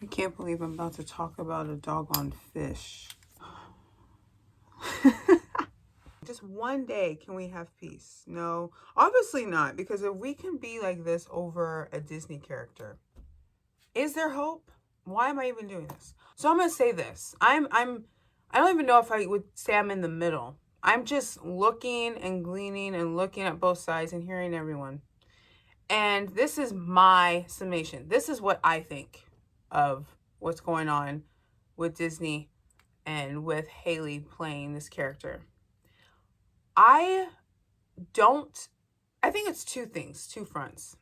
I can't believe I'm about to talk about a doggone fish. Just one day can we have peace? No, obviously not, because if we can be like this over a Disney character, is there hope? Why am I even doing this? So I'm gonna say this. I don't even know if I would say I'm in the middle. I'm just looking and gleaning and looking at both sides and hearing everyone. And this is my summation. This is what I think of what's going on with Disney and with Haley playing this character. I think it's two things, two fronts.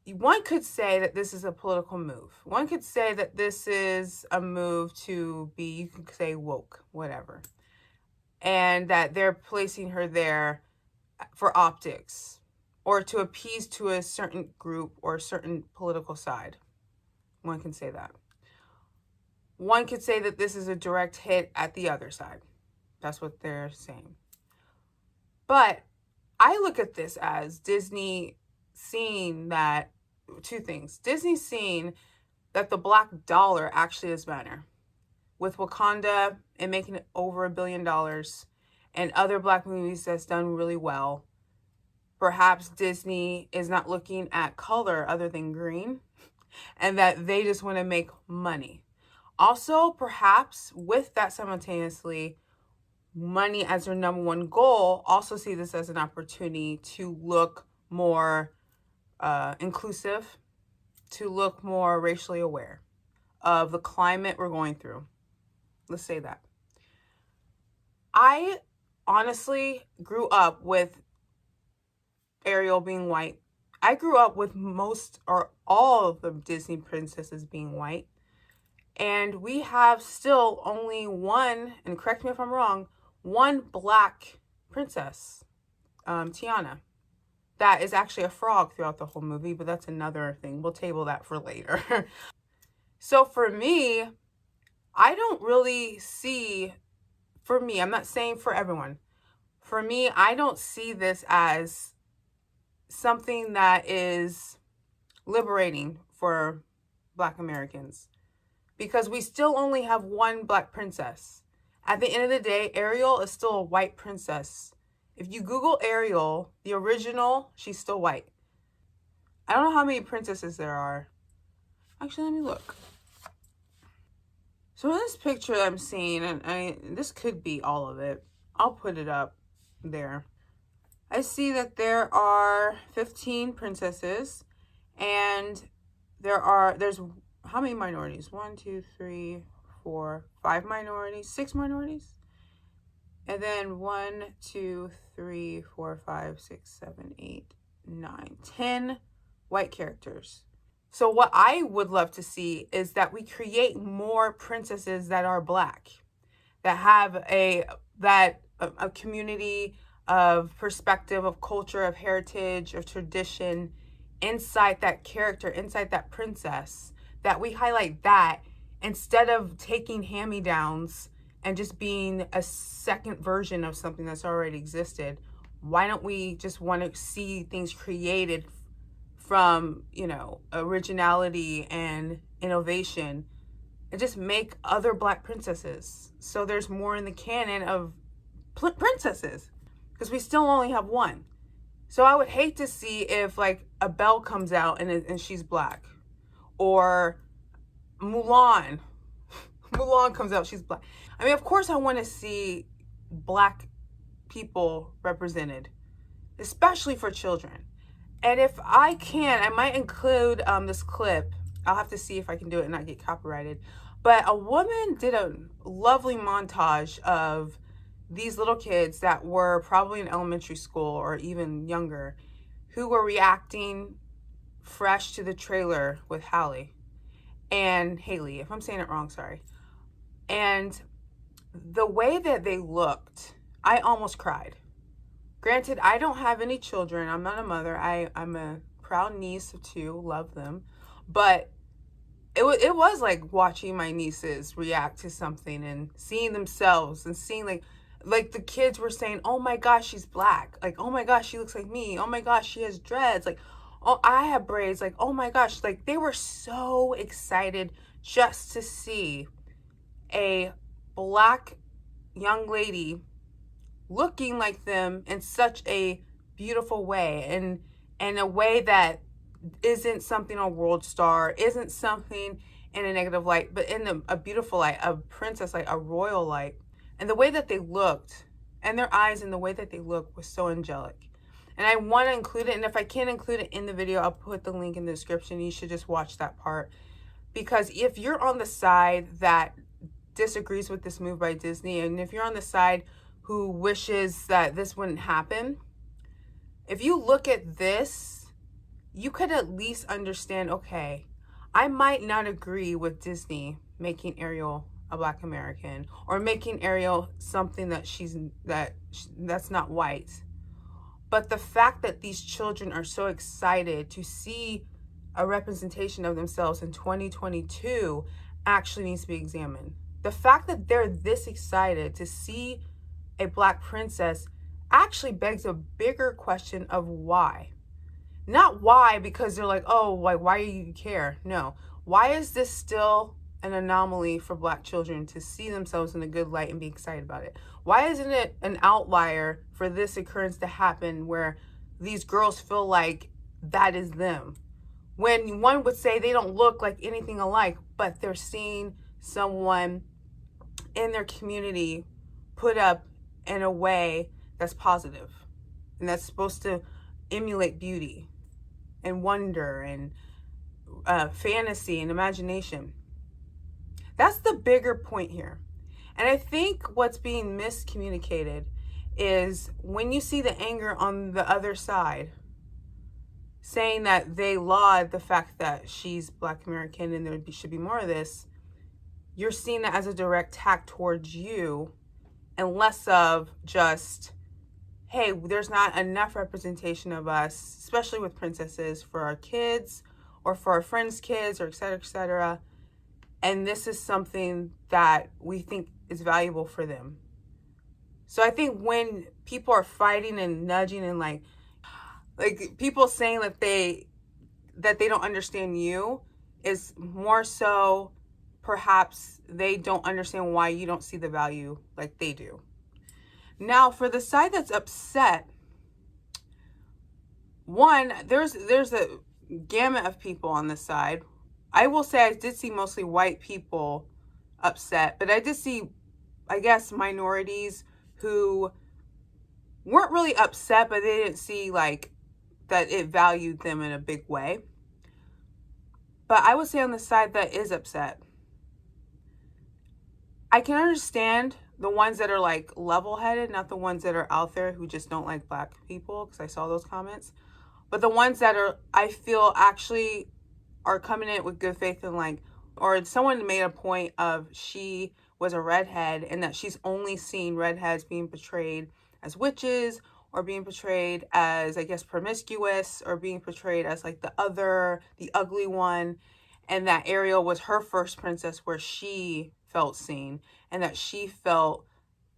One could say that this is a political move. One could say that this is a move to be, you could say, woke, whatever. And that they're placing her there for optics or to appease to a certain group or a certain political side. One can say that. One could say that this is a direct hit at the other side. That's what they're saying. But I look at this as Disney seeing that, two things. Disney seeing that the black dollar actually is better. With Wakanda and making it over $1 billion and other black movies that's done really well, perhaps Disney is not looking at color other than green and that they just want to make money. Also, perhaps with that simultaneously, money as their number one goal, also see this as an opportunity to look more inclusive, to look more racially aware of the climate we're going through. Let's say that. I honestly grew up with Ariel being white. I grew up with most or all of the Disney princesses being white. And we have still only one, and correct me if I'm wrong, one black princess, Tiana. That is actually a frog throughout the whole movie, but that's another thing. We'll table that for later. So for me, I don't really see, for me, I'm not saying for everyone. For me, I don't see this as something that is liberating for Black Americans because we still only have one black princess. At the end of the day, Ariel is still a white princess. If you Google Ariel, the original, she's still white. I don't know how many princesses there are. Actually, let me look. So in this picture I'm seeing, and this could be all of it. I'll put it up there. I see that there are 15 princesses, and there's how many minorities? 1, 2, 3, 4, 5 minorities, 6 minorities, and then 1, 2, 3, 4, 5, 6, 7, 8, 9, 10 white characters. So what I would love to see is that we create more princesses that are black, that have a community of perspective, of culture, of heritage, of tradition inside that character, inside that princess, that we highlight that instead of taking hand-me-downs and just being a second version of something that's already existed. Why don't we just want to see things created from, originality and innovation and just make other black princesses so there's more in the canon of princesses, because we still only have one. So I would hate to see if like a Belle comes out and she's black, or Mulan comes out, she's black. I mean, of course I want to see black people represented, especially for children. And if I can, I might include this clip. I'll have to see if I can do it and not get copyrighted. But a woman did a lovely montage of these little kids that were probably in elementary school or even younger, who were reacting fresh to the trailer with Haley and Haley, if I'm saying it wrong, sorry. And the way that they looked, I almost cried. Granted, I don't have any children. I'm not a mother. I'm a proud niece of 2, love them. But it was like watching my nieces react to something and seeing themselves and seeing like the kids were saying, oh my gosh, she's black. Like, oh my gosh, she looks like me. Oh my gosh, she has dreads. Like, Oh, I have braids. Like, oh my gosh, like they were so excited just to see a Black young lady looking like them in such a beautiful way, and a way that isn't something on World Star, isn't something in a negative light, but in a beautiful light, a princess light, a royal light. And the way that they looked, and their eyes and the way that they looked was so angelic. And I want to include it, and if I can't include it in the video, I'll put the link in the description. You should just watch that part. Because if you're on the side that disagrees with this move by Disney, and if you're on the side who wishes that this wouldn't happen, if you look at this, you could at least understand, okay, I might not agree with Disney making Ariel a Black American, or making Ariel something that's not white. But the fact that these children are so excited to see a representation of themselves in 2022 actually needs to be examined. The fact that they're this excited to see a Black princess actually begs a bigger question of why. Not why because they're like, oh, why do you care? No. Why is this still an anomaly for Black children to see themselves in a good light and be excited about it? Why isn't it an outlier for this occurrence to happen where these girls feel like that is them? When one would say they don't look like anything alike, but they're seeing someone in their community put up in a way that's positive and that's supposed to emulate beauty and wonder and fantasy and imagination. That's the bigger point here. And I think what's being miscommunicated is when you see the anger on the other side, saying that they laud the fact that she's Black American and there should be more of this, you're seeing that as a direct attack towards you, and less of just, hey, there's not enough representation of us, especially with princesses, for our kids or for our friends' kids, or et cetera, et cetera. And this is something that we think is valuable for them. So I think when people are fighting and nudging and like people saying that they don't understand you, is more so perhaps they don't understand why you don't see the value like they do. Now, for the side that's upset, one, there's a gamut of people on this side. I will say I did see mostly white people upset, but I did see, I guess, minorities who weren't really upset, but they didn't see like that it valued them in a big way. But I would say on the side that is upset, I can understand the ones that are like level-headed, not the ones that are out there who just don't like Black people, because I saw those comments. But the ones that are, I feel, actually are coming in with good faith and like, or someone made a point of she was a redhead and that she's only seen redheads being portrayed as witches, or being portrayed as, I guess, promiscuous, or being portrayed as like the ugly one, and that Ariel was her first princess where she felt seen, and that she felt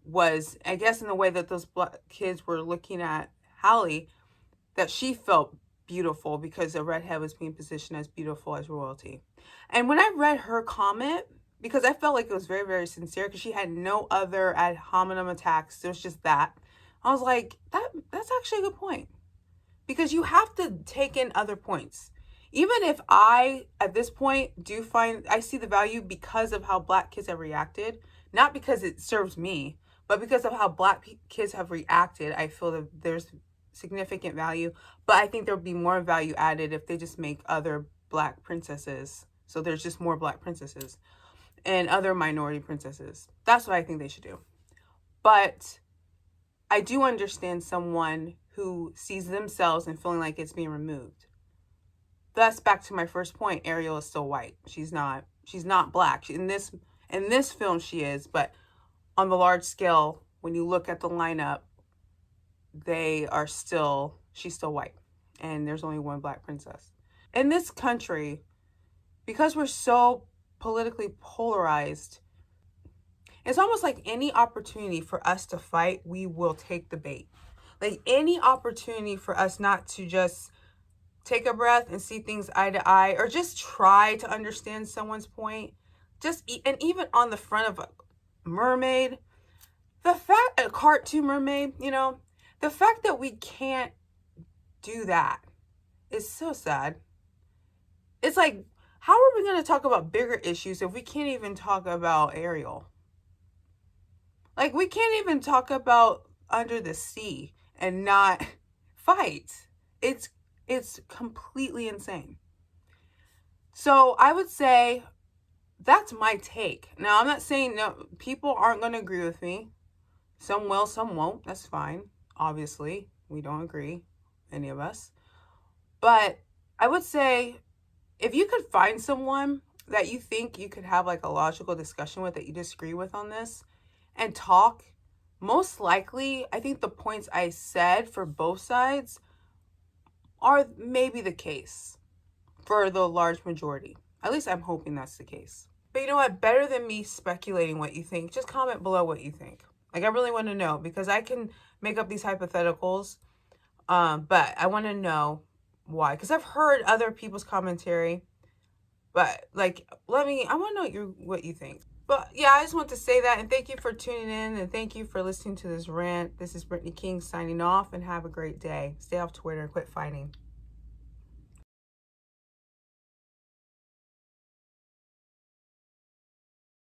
was, I guess, in the way that those Black kids were looking at Hallie, that she felt beautiful because a redhead was being positioned as beautiful as royalty. And when I read her comment, because I felt like it was very, very sincere, because she had no other ad hominem attacks, it was just that, I was like, that's actually a good point. Because you have to take in other points. Even if I, at this point, do find, I see the value because of how Black kids have reacted, not because it serves me, but because of how Black kids have reacted, I feel that there's significant value. But I think there would be more value added if they just make other Black princesses. So there's just more Black princesses and other minority princesses. That's what I think they should do. But I do understand someone who sees themselves and feeling like it's being removed. That's back to my first point. Ariel is still white. She's not Black. In this film she is, but on the large scale, when you look at the lineup, she's still white. And there's only one Black princess. In this country, because we're so politically polarized, it's almost like any opportunity for us to fight, we will take the bait. Like any opportunity for us not to just take a breath and see things eye to eye, or just try to understand someone's point. And even on the front of a Mermaid, the fact, a cartoon Mermaid, you know, the fact that we can't do that is so sad. It's like, how are we going to talk about bigger issues if we can't even talk about Ariel? Like, we can't even talk about Under the Sea and not fight. It's completely insane. So I would say that's my take. Now, I'm not saying no, people aren't going to agree with me. Some will, some won't. That's fine. Obviously, we don't agree, any of us. But I would say, if you could find someone that you think you could have like a logical discussion with, that you disagree with on this, and talk, most likely, I think the points I said for both sides are maybe the case for the large majority. At least I'm hoping that's the case. But you know what? Better than me speculating what you think, just comment below what you think. Like, I really want to know, because I can make up these hypotheticals, but I want to know why. Because I've heard other people's commentary, but like, I want to know what you think. But yeah, I just want to say that, and thank you for tuning in, and thank you for listening to this rant. This is Brittany King signing off, and have a great day. Stay off Twitter, quit fighting.